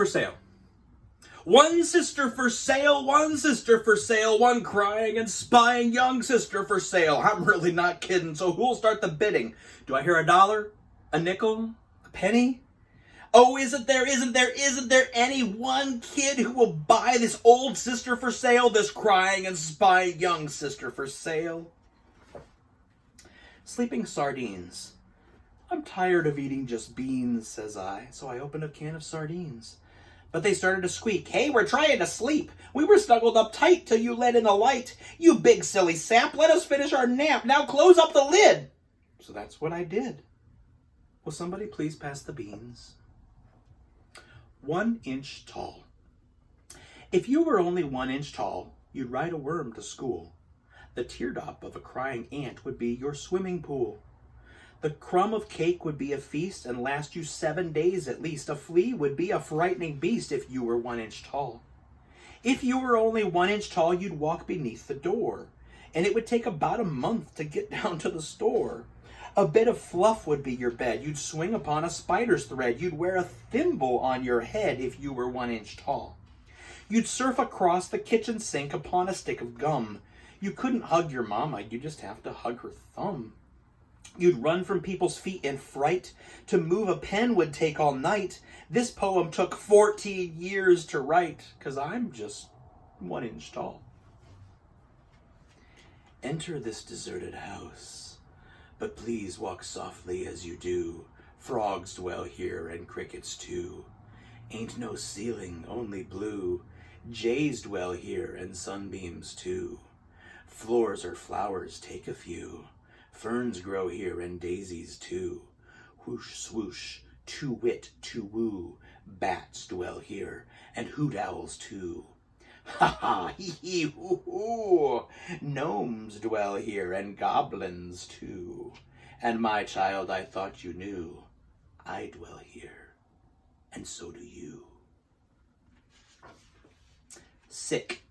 for sale. One sister for sale, one sister for sale, one crying and spying young sister for sale. I'm really not kidding, so who'll start the bidding? Do I hear $1, a nickel, a penny? Oh, isn't there any one kid who will buy this old sister for sale, this crying and spying young sister for sale? Sleeping sardines. I'm tired of eating just beans, says I, so I opened a can of sardines. But they started to squeak. Hey, we're trying to sleep. We were snuggled up tight till you let in the light. You big silly sap, let us finish our nap. Now close up the lid. So that's what I did. Will somebody please pass the beans? 1 inch tall. If you were only 1 inch tall, you'd ride a worm to school. The teardrop of a crying ant would be your swimming pool. The crumb of cake would be a feast and last you 7 days at least. A flea would be a frightening beast if you were 1 inch tall. If you were only 1 inch tall, you'd walk beneath the door, and it would take about a month to get down to the store. A bit of fluff would be your bed. You'd swing upon a spider's thread. You'd wear a thimble on your head if you were 1 inch tall. You'd surf across the kitchen sink upon a stick of gum. You couldn't hug your mama, you just have to hug her thumb. You'd run from people's feet in fright. To move a pen would take all night. This poem took 14 years to write, 'cause I'm just 1 inch tall. Enter this deserted house, but please walk softly as you do. Frogs dwell here and crickets too. Ain't no ceiling, only blue. Jays dwell here and sunbeams too. Floors are flowers, take a few. Ferns grow here and daisies too. Whoosh, swoosh, to wit, to woo. Bats dwell here and hoot owls too. Ha ha, hee hee, hoo hoo. Gnomes dwell here and goblins too. And my child, I thought you knew, I dwell here, and so do you. Sick.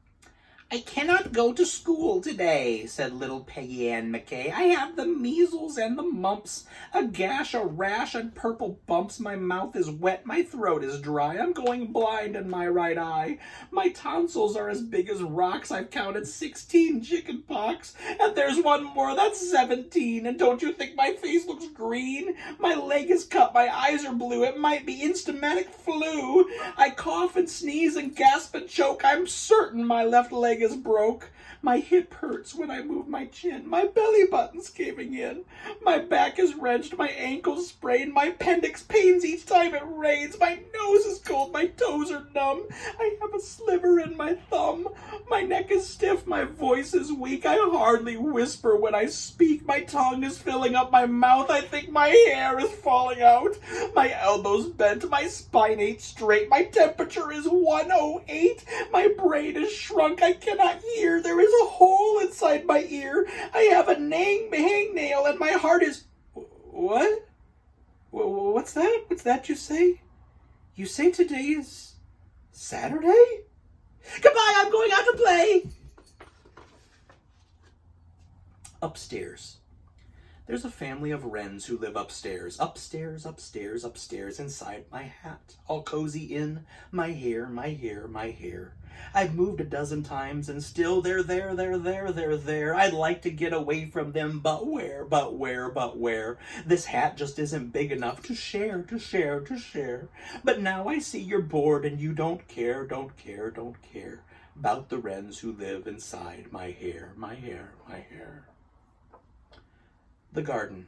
I cannot go to school today, said little Peggy Ann McKay. I have the measles and the mumps, a gash, a rash, and purple bumps. My mouth is wet, my throat is dry. I'm going blind in my right eye. My tonsils are as big as rocks. I've counted 16 chicken pox, and there's one more, that's 17. And don't you think my face looks green? My leg is cut, my eyes are blue. It might be instamatic flu. I cough and sneeze and gasp and choke. I'm certain my left leg is broke. My hip hurts when I move my chin. My belly button's caving in. My back is wrenched. My ankle's sprained. My appendix pains each time it rains. My nose is cold. My toes are numb. I have a sliver in my thumb. My neck is stiff. My voice is weak. I hardly whisper when I speak. My tongue is filling up my mouth. I think my hair is falling out. My elbows bent. My spine ain't straight. My temperature is 108. My brain is shrunk. I cannot hear. There is a hole inside my ear. I have a hangnail and my heart is... What? What's that? What's that you say? You say today is Saturday? Goodbye, I'm going out to play. Upstairs. There's a family of wrens who live upstairs. Upstairs, upstairs, upstairs, inside my hat. All cozy in my hair, my hair, my hair. I've moved a dozen times and still they're there. I'd like to get away from them, but where? This hat just isn't big enough to share. But now I see you're bored and you don't care about the wrens who live inside my hair, my hair, my hair. The garden.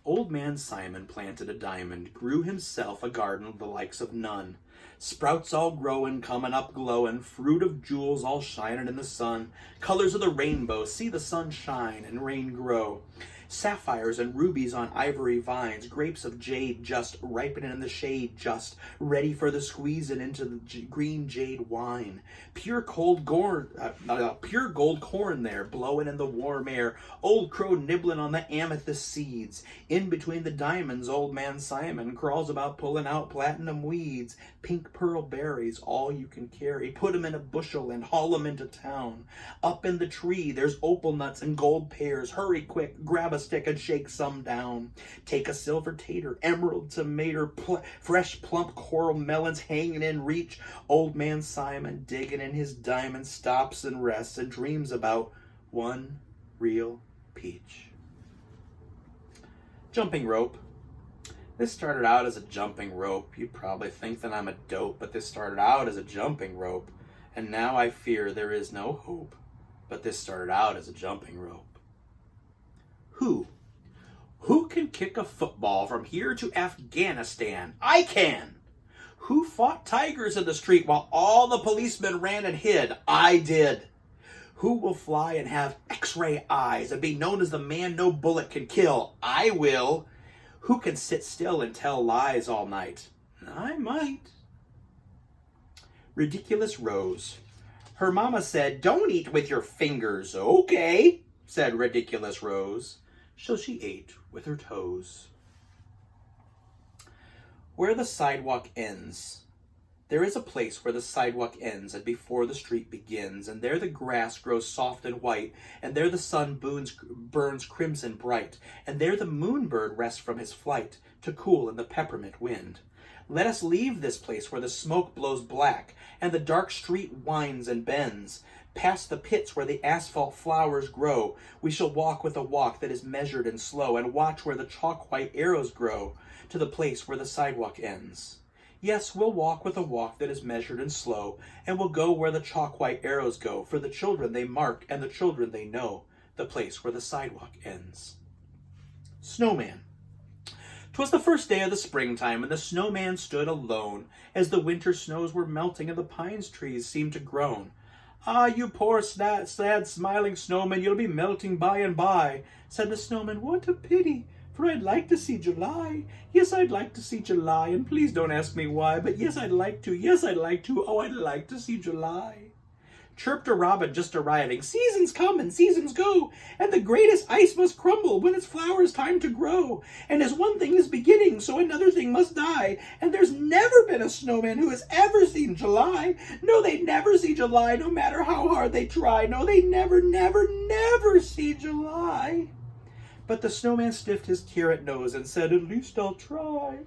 Old man Simon planted a diamond, grew himself a garden of the likes of none. Sprouts all growin', comin' up glowin', fruit of jewels all shinin' in the sun. Colors of the rainbow, see the sun shine and rain grow. Sapphires and rubies on ivory vines, grapes of jade just ripening in the shade, just ready for the squeezing into the green jade wine. Pure gold corn there, blowing in the warm air. Old crow nibbling on the amethyst seeds. In between the diamonds, old man Simon crawls about pulling out platinum weeds. Pink pearl berries, all you can carry. Put 'em in a bushel and haul 'em into town. Up in the tree, there's opal nuts and gold pears. Hurry quick, grab a a stick and shake some down. Take a silver tater, emerald tomato, fresh plump coral melons hanging in reach. Old man Simon, digging in his diamond, stops and rests and dreams about one real peach. Jumping rope. This started out as a jumping rope. You'd probably think that I'm a dope, but this started out as a jumping rope. And now I fear there is no hope, but this started out as a jumping rope. Who? Who can kick a football from here to Afghanistan? I can! Who fought tigers in the street while all the policemen ran and hid? I did! Who will fly and have X-ray eyes and be known as the man no bullet can kill? I will! Who can sit still and tell lies all night? I might. Ridiculous Rose. Her mama said, "Don't eat with your fingers." "Okay," said Ridiculous Rose. So she ate with her toes. Where the sidewalk ends. There is a place where the sidewalk ends and before the street begins, and there the grass grows soft and white, and there the sun burns crimson bright, and there the moonbird rests from his flight to cool in the peppermint wind. Let us leave this place where the smoke blows black, and the dark street winds and bends. Past the pits where the asphalt flowers grow, we shall walk with a walk that is measured and slow, and watch where the chalk-white arrows grow, to the place where the sidewalk ends. Yes, we'll walk with a walk that is measured and slow, and we'll go where the chalk-white arrows go, for the children they mark and the children they know, the place where the sidewalk ends. Snowman. 'Twas the first day of the springtime, and the snowman stood alone, as the winter snows were melting and the pine trees seemed to groan. "Ah, you poor, sad, smiling snowman, you'll be melting by and by," said the snowman. "What a pity! For I'd like to see July. Yes, I'd like to see July, and please don't ask me why, but yes, I'd like to. Yes, I'd like to. Oh, I'd like to see July." Chirped a robin just arriving. "Seasons come and seasons go, and the greatest ice must crumble when its flowers time to grow. And as one thing is beginning, so another thing must die. And there's never been a snowman who has ever seen July. No, they never see July, no matter how hard they try. No, they never, never, never see July." But the snowman sniffed his carrot nose and said, "At least I'll try."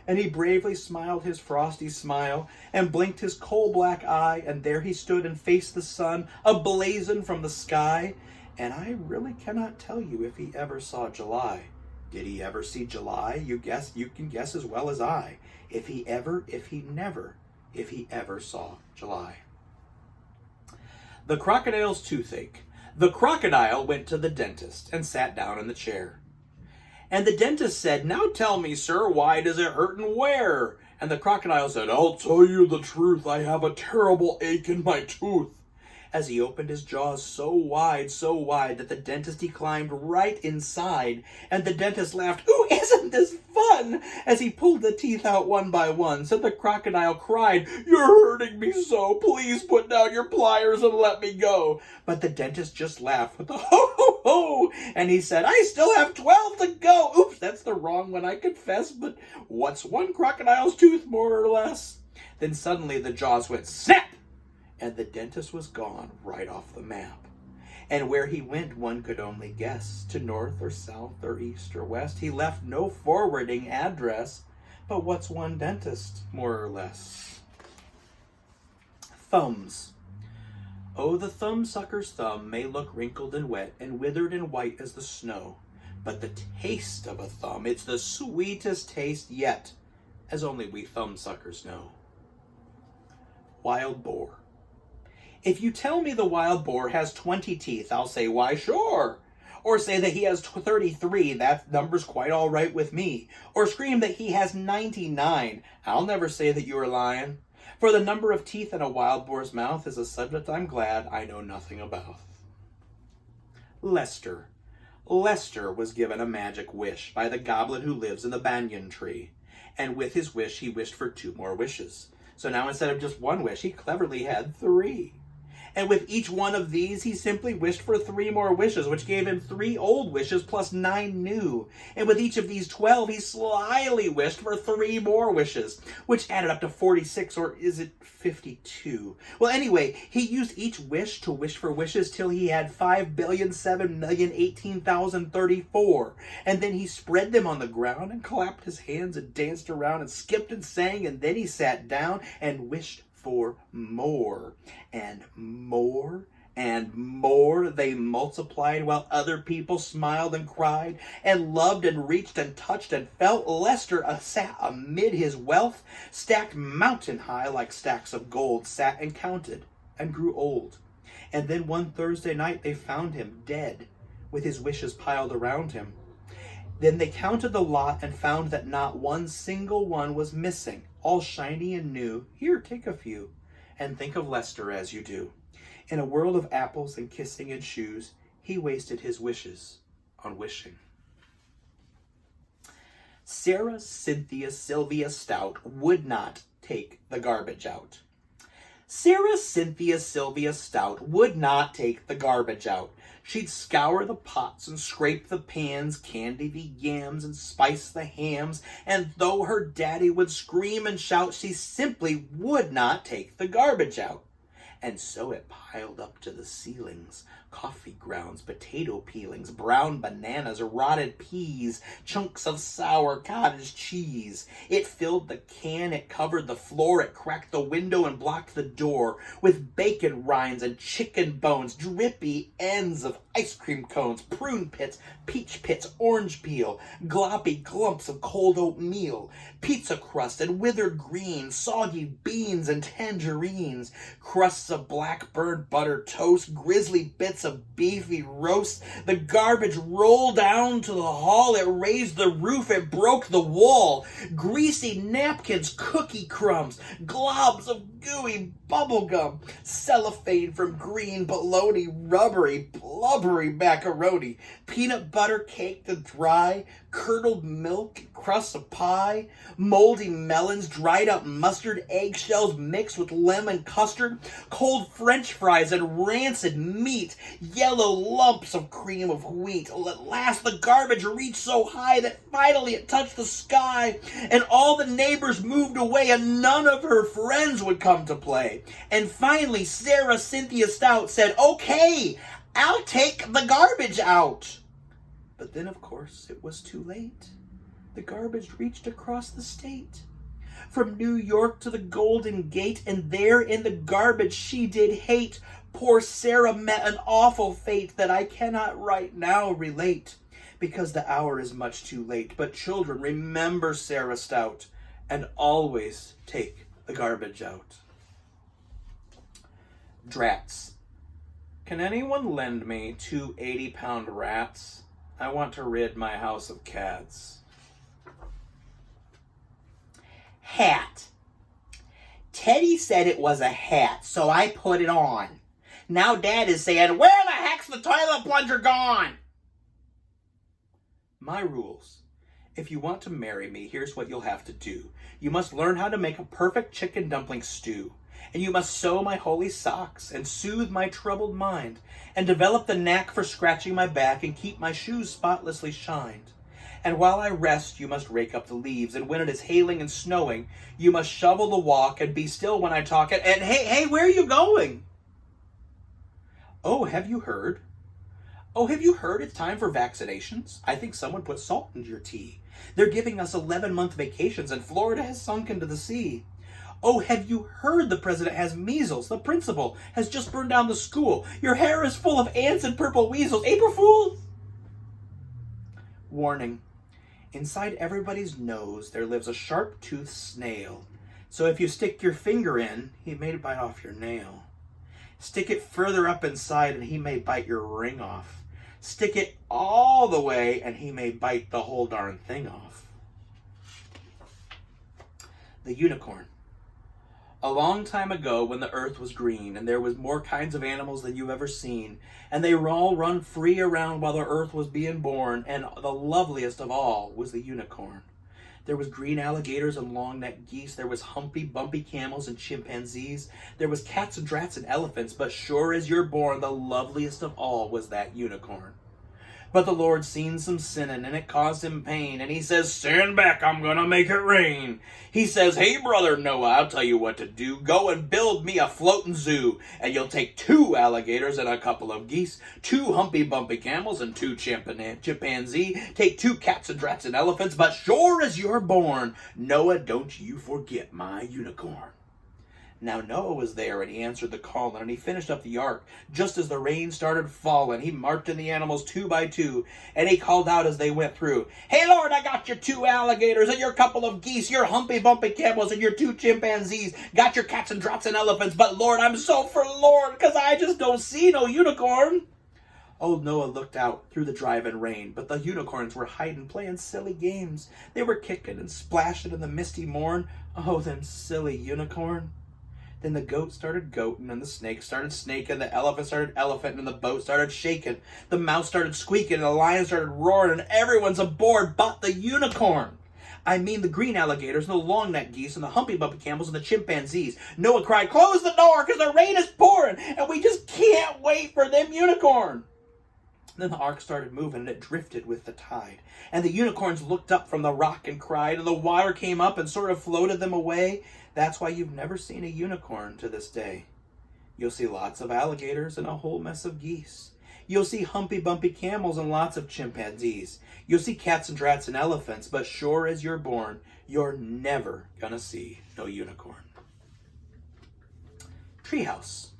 And he bravely smiled his frosty smile and blinked his coal-black eye, and there he stood and faced the sun, a-blazing from the sky. And I really cannot tell you if he ever saw July. Did he ever see July? You can guess as well as I. If he ever saw July. The crocodile's toothache. The crocodile went to the dentist and sat down in the chair. And the dentist said, "Now tell me, sir, why does it hurt and where?" And the crocodile said, "I'll tell you the truth, I have a terrible ache in my tooth." As he opened his jaws so wide, that the dentist he climbed right inside. And the dentist laughed, "Ooh, isn't this fun?" As he pulled the teeth out one by one. So the crocodile cried, "You're hurting me so, please put down your pliers and let me go." But the dentist just laughed with a ho ho ho, and he said, "I still have 12 to go." Oops, that's the wrong one, I confess, but what's one crocodile's tooth, more or less? Then suddenly the jaws went snap, and the dentist was gone right off the map. And where he went one could only guess, to north or south or east or west. He left no forwarding address, but what's one dentist, more or less? Thumbs. Oh, the thumbsucker's thumb may look wrinkled and wet and withered and white as the snow, but the taste of a thumb, it's the sweetest taste yet, as only we thumbsuckers know. Wild boar. If you tell me the wild boar has 20 teeth, I'll say, "Why, sure." Or say that he has 33, that number's quite all right with me. Or scream that he has 99. I'll never say that you are lying. For the number of teeth in a wild boar's mouth is a subject I'm glad I know nothing about. Lester. Lester was given a magic wish by the goblin who lives in the banyan tree. And with his wish, he wished for 2 more wishes. So now instead of just 1 wish, he cleverly had 3. And with each one of these, he simply wished for 3 more wishes, which gave him 3 old wishes plus 9 new. And with each of these 12, he slyly wished for 3 more wishes, which added up to 46, or is it 52? Well, anyway, he used each wish to wish for wishes till he had 5,007,018,034. And then he spread them on the ground and clapped his hands and danced around and skipped and sang, and then he sat down and wished for more and more and more. They multiplied while other people smiled and cried and loved and reached and touched and felt. Lester sat amid his wealth, stacked mountain high like stacks of gold, sat and counted and grew old. And then one Thursday night they found him dead with his wishes piled around him. Then they counted the lot and found that not one single one was missing, all shiny and new. Here, take a few, and think of Lester as you do. In a world of apples and kissing and shoes, he wasted his wishes on wishing. Sarah Cynthia Sylvia Stout would not take the garbage out. Sarah Cynthia Sylvia Stout would not take the garbage out. She'd scour the pots and scrape the pans, candy the yams and spice the hams, and though her daddy would scream and shout, she simply would not take the garbage out. And so it piled up to the ceilings. Coffee grounds, potato peelings, brown bananas, rotted peas, chunks of sour cottage cheese. It filled the can, it covered the floor, it cracked the window and blocked the door with bacon rinds and chicken bones, drippy ends of ice cream cones, prune pits, peach pits, orange peel, gloppy glumps of cold oatmeal, pizza crust and withered green, soggy beans and tangerines, crusts of black burned butter toast, grizzly bits of beefy roast. The garbage rolled down to the hall, it raised the roof, it broke the wall. Greasy napkins, cookie crumbs, globs of gooey bubblegum, cellophane from green bologna, rubbery, blubbery macaroni, peanut butter caked and dry, curdled milk, crusts of pie, moldy melons, dried up mustard, eggshells mixed with lemon custard, cold French fries and rancid meat, yellow lumps of cream of wheat. At last the garbage reached so high that finally it touched the sky, and all the neighbors moved away and none of her friends would come to play. And finally Sarah Cynthia Stout said, "Okay, I'll take the garbage out." But then, of course, it was too late. The garbage reached across the state, from New York to the Golden Gate, and there in the garbage she did hate. Poor Sarah met an awful fate that I cannot right now relate, because the hour is much too late. But children, remember Sarah Stout, and always take the garbage out. Drats. Can anyone lend me 2 80-pound rats? I want to rid my house of cats. Hat. Teddy said it was a hat, so I put it on. Now Dad is saying, "Where the heck's the toilet plunger gone?" My rules. If you want to marry me, here's what you'll have to do. You must learn how to make a perfect chicken dumpling stew. And you must sew my holy socks and soothe my troubled mind and develop the knack for scratching my back and keep my shoes spotlessly shined. And while I rest, you must rake up the leaves, and when it is hailing and snowing, you must shovel the walk and be still when I talk it. And hey, where are you going? Oh, have you heard? It's time for vaccinations? I think someone put salt into your tea. They're giving us 11-month vacations, and Florida has sunk into the sea. Oh, have you heard the president has measles? The principal has just burned down the school. Your hair is full of ants and purple weasels. April Fools! Warning. Inside everybody's nose there lives a sharp-toothed snail. So if you stick your finger in, he may bite off your nail. Stick it further up inside and he may bite your ring off. Stick it all the way and he may bite the whole darn thing off. The unicorn. A long time ago, when the earth was green, and there was more kinds of animals than you've ever seen, and they were all run free around while the earth was being born, and the loveliest of all was the unicorn. There was green alligators and long-necked geese. There was humpy, bumpy camels and chimpanzees. There was cats and drats and elephants. But sure as you're born, the loveliest of all was that unicorn. But the Lord seen some sinning, and it caused him pain. And he says, stand back, I'm gonna make it rain. He says, hey, brother Noah, I'll tell you what to do. Go and build me a floating zoo. And you'll take 2 alligators and a couple of geese, 2 humpy bumpy camels and 2 chimpanzee. Take 2 cats and drats and elephants. But sure as you're born, Noah, don't you forget my unicorn. Now Noah was there, and he answered the call, and he finished up the ark. Just as the rain started falling, he marked in the animals 2 by 2, and he called out as they went through, hey, Lord, I got your 2 alligators and your couple of geese, your humpy bumpy camels and your 2 chimpanzees, got your cats and drats and elephants, but Lord, I'm so forlorn, because I just don't see no unicorn. Old Noah looked out through the driving rain, but the unicorns were hiding, playing silly games. They were kicking and splashing in the misty morn. Oh, them silly unicorn. Then the goat started goating, and the snake started snaking, the elephant started elephanting, and the boat started shaking. The mouse started squeaking, and the lion started roaring, and everyone's aboard but the unicorn. I mean the green alligators, and the long-necked geese, and the humpy bumpy camels, and the chimpanzees. Noah cried, close the door, because the rain is pouring, and we just can't wait for them unicorn. Then the ark started moving, and it drifted with the tide. And the unicorns looked up from the rock and cried, and the water came up and sort of floated them away. That's why you've never seen a unicorn to this day. You'll see lots of alligators and a whole mess of geese. You'll see humpy bumpy camels and lots of chimpanzees. You'll see cats and drats and elephants, but sure as you're born, you're never gonna see no unicorn. Treehouse.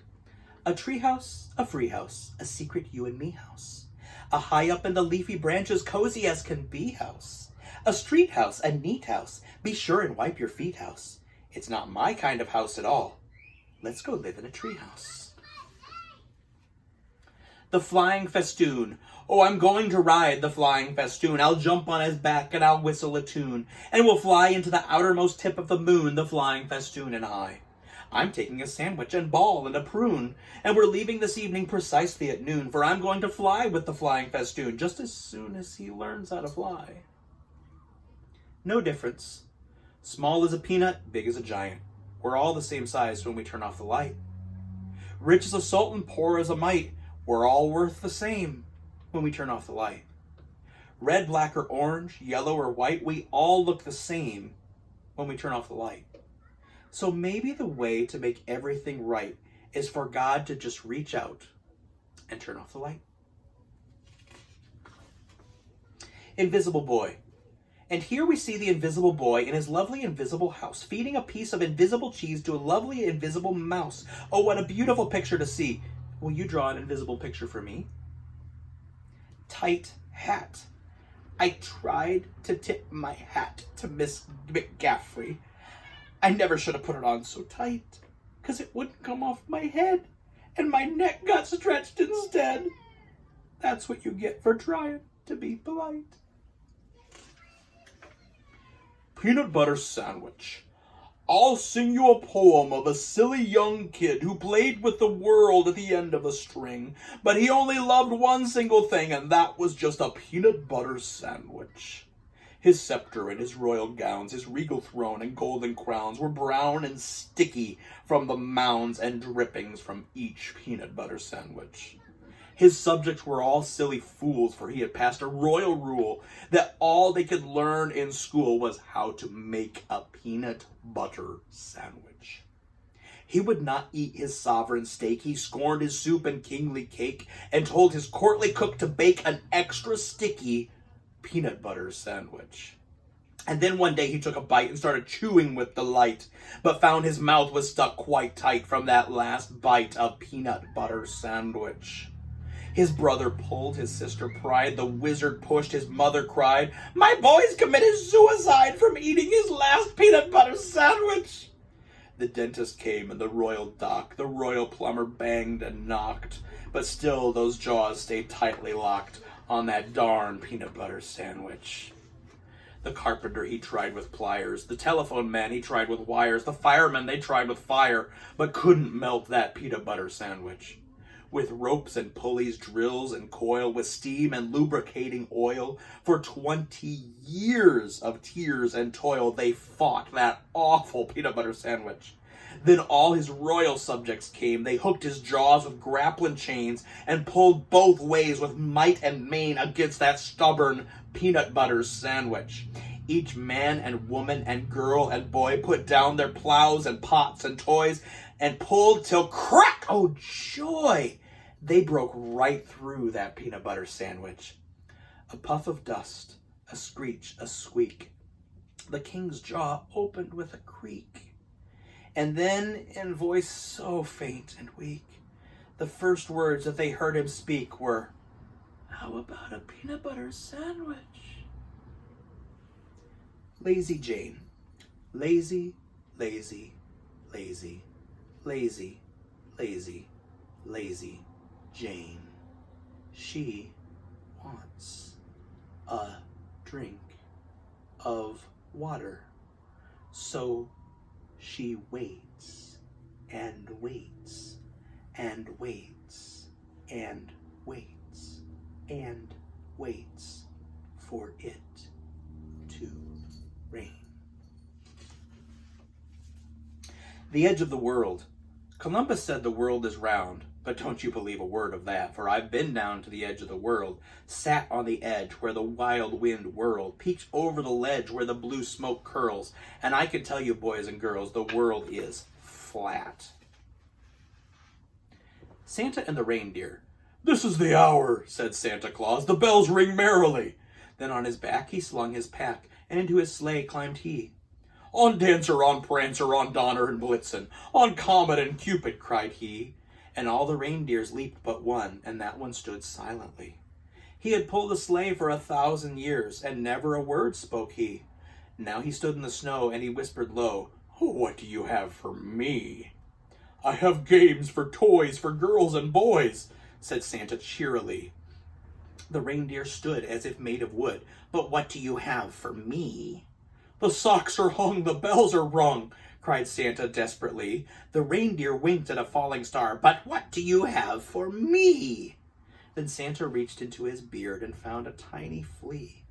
A treehouse, a free house, a secret you and me house. A high up in the leafy branches, cozy as can be house. A street house, a neat house, be sure and wipe your feet house. It's not my kind of house at all. Let's go live in a treehouse. The flying festoon. Oh, I'm going to ride the flying festoon. I'll jump on his back and I'll whistle a tune. And we'll fly into the outermost tip of the moon, the flying festoon and I. I'm taking a sandwich and ball and a prune. And we're leaving this evening precisely at noon, for I'm going to fly with the flying festoon just as soon as he learns how to fly. No difference. Small as a peanut, big as a giant. We're all the same size when we turn off the light. Rich as a sultan, poor as a mite. We're all worth the same when we turn off the light. Red, black, or orange, yellow, or white, we all look the same when we turn off the light. So maybe the way to make everything right is for God to just reach out and turn off the light. Invisible boy. And here we see the invisible boy in his lovely invisible house, feeding a piece of invisible cheese to a lovely invisible mouse. Oh, what a beautiful picture to see. Will you draw an invisible picture for me? Tight hat. I tried to tip my hat to Miss McGaffrey. I never should have put it on so tight, 'cause it wouldn't come off my head, and my neck got stretched instead. That's what you get for trying to be polite. Peanut butter sandwich. I'll sing you a poem of a silly young kid who played with the world at the end of a string, but he only loved one single thing, and that was just a peanut butter sandwich. His scepter and his royal gowns, his regal throne and golden crowns were brown and sticky from the mounds and drippings from each peanut butter sandwich. His subjects were all silly fools, for he had passed a royal rule that all they could learn in school was how to make a peanut butter sandwich. He would not eat his sovereign steak. He scorned his soup and kingly cake and told his courtly cook to bake an extra sticky peanut butter sandwich. And then one day he took a bite and started chewing with delight, but found his mouth was stuck quite tight from that last bite of peanut butter sandwich. His brother pulled, his sister pried, the wizard pushed, his mother cried, "My boy's committed suicide from eating his last peanut butter sandwich." The dentist came and the royal doc, the royal plumber banged and knocked, but still those jaws stayed tightly locked on that darn peanut butter sandwich. The carpenter, he tried with pliers, the telephone man, he tried with wires, the firemen, they tried with fire, but couldn't melt that peanut butter sandwich. With ropes and pulleys, drills and coil, with steam and lubricating oil. For 20 years of tears and toil, they fought that awful peanut butter sandwich. Then all his royal subjects came. They hooked his jaws with grappling chains and pulled both ways with might and main against that stubborn peanut butter sandwich. Each man and woman and girl and boy put down their plows and pots and toys and pulled till crack, oh joy, they broke right through that peanut butter sandwich. A puff of dust, a screech, a squeak. The king's jaw opened with a creak. And then, in voice so faint and weak, the first words that they heard him speak were, "How about a peanut butter sandwich?" Lazy Jane. Lazy, lazy, lazy, lazy, lazy, lazy Jane. She wants a drink of water. So she waits and waits and waits and waits and waits for it to rain. The edge of the world. Columbus said the world is round, but don't you believe a word of that, for I've been down to the edge of the world, sat on the edge where the wild wind whirled, peeked over the ledge where the blue smoke curls, and I can tell you, boys and girls, the world is flat. Santa and the Reindeer. "This is the hour," said Santa Claus, "the bells ring merrily." Then on his back he slung his pack, and into his sleigh climbed he. "On Dancer, on Prancer, on Donner and Blitzen, on Comet and Cupid," cried he. And all the reindeers leaped but one, and that one stood silently. He had pulled the sleigh for 1,000 years, and never a word spoke he. Now he stood in the snow, and he whispered low, "What do you have for me?" "I have games for toys for girls and boys," said Santa cheerily. The reindeer stood as if made of wood. "But what do you have for me?" "The socks are hung, the bells are rung," cried Santa desperately. The reindeer winked at a falling star. "But what do you have for me?" Then Santa reached into his beard and found a tiny flea.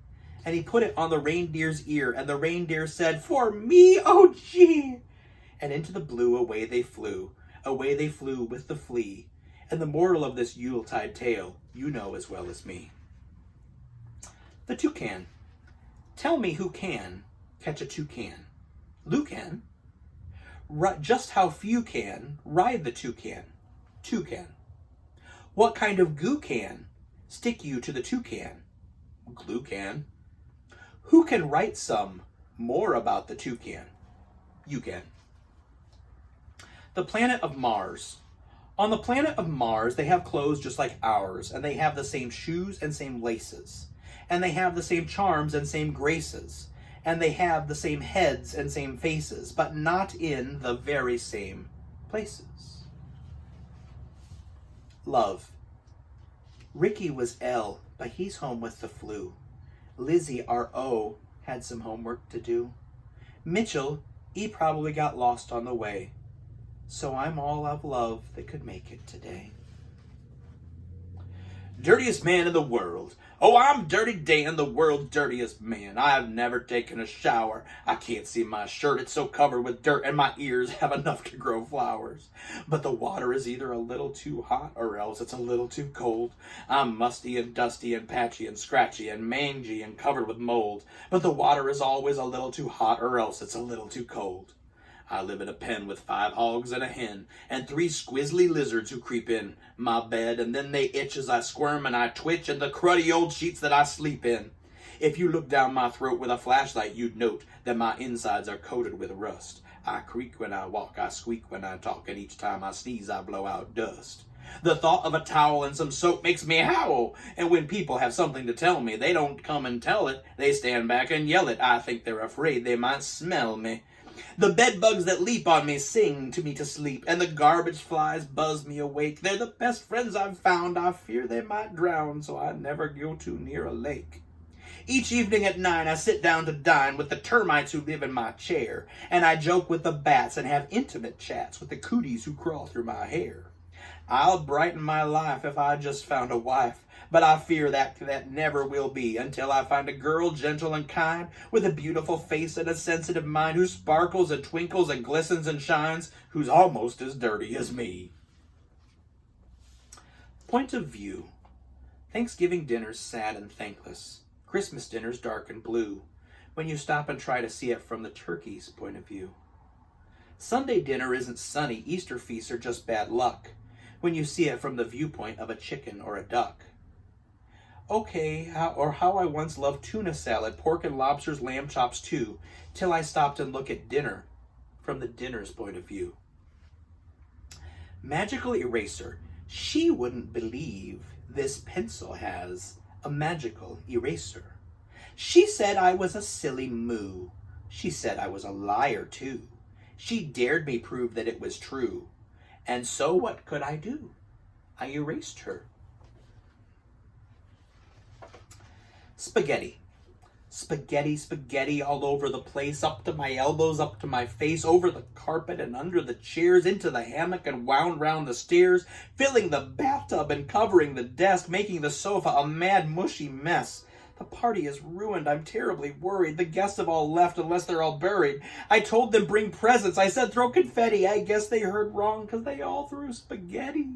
And he put it on the reindeer's ear, and the reindeer said, "For me, oh gee!" And into the blue away they flew with the flea. And the moral of this Yuletide tale, you know as well as me. The toucan. Tell me who can catch a toucan? Lou can. Just how few can ride the toucan? Toucan. What kind of goo can stick you to the toucan? Glue can. Who can write some more about the toucan? You can. The planet of Mars. On the planet of Mars, they have clothes just like ours, and they have the same shoes and same laces, and they have the same charms and same graces, and they have the same heads and same faces, but not in the very same places. Love. Ricky was L, but he's home with the flu. Lizzie, our O, had some homework to do. Mitchell, he probably got lost on the way. So I'm all of love that could make it today. Dirtiest man in the world. Oh, I'm Dirty Dan, the world's dirtiest man. I've never taken a shower. I can't see my shirt. It's so covered with dirt, and my ears have enough to grow flowers. But the water is either a little too hot or else it's a little too cold. I'm musty and dusty and patchy and scratchy and mangy and covered with mold. But the water is always a little too hot or else it's a little too cold. I live in a pen with 5 hogs and a hen, and 3 squizzly lizards who creep in my bed, and then they itch as I squirm and I twitch in the cruddy old sheets that I sleep in. If you look down my throat with a flashlight, you'd note that my insides are coated with rust. I creak when I walk, I squeak when I talk, and each time I sneeze, I blow out dust. The thought of a towel and some soap makes me howl, and when people have something to tell me, they don't come and tell it. They stand back and yell it. I think they're afraid they might smell me. The bedbugs that leap on me sing to me to sleep, and the garbage flies buzz me awake. They're the best friends I've found. I fear they might drown, so I never go too near a lake. Each evening at 9, I sit down to dine with the termites who live in my chair, and I joke with the bats and have intimate chats with the cooties who crawl through my hair. I'll brighten my life if I just found a wife. But I fear that never will be until I find a girl gentle and kind, with a beautiful face and a sensitive mind, who sparkles and twinkles and glistens and shines, who's almost as dirty as me. Point of view. Thanksgiving dinner's sad and thankless. Christmas dinner's dark and blue, when you stop and try to see it from the turkey's point of view. Sunday dinner isn't sunny, Easter feasts are just bad luck, when you see it from the viewpoint of a chicken or a duck. Okay, how I once loved tuna salad, pork and lobsters, lamb chops too, till I stopped and looked at dinner from the dinner's point of view. Magical eraser. She wouldn't believe this pencil has a magical eraser. She said I was a silly moo. She said I was a liar too. She dared me prove that it was true. And so what could I do? I erased her. Spaghetti. Spaghetti, spaghetti all over the place, up to my elbows, up to my face, over the carpet and under the chairs, into the hammock and wound round the stairs, filling the bathtub and covering the desk, making the sofa a mad, mushy mess. The party is ruined. I'm terribly worried. The guests have all left unless they're all buried. I told them bring presents. I said throw confetti. I guess they heard wrong because they all threw spaghetti.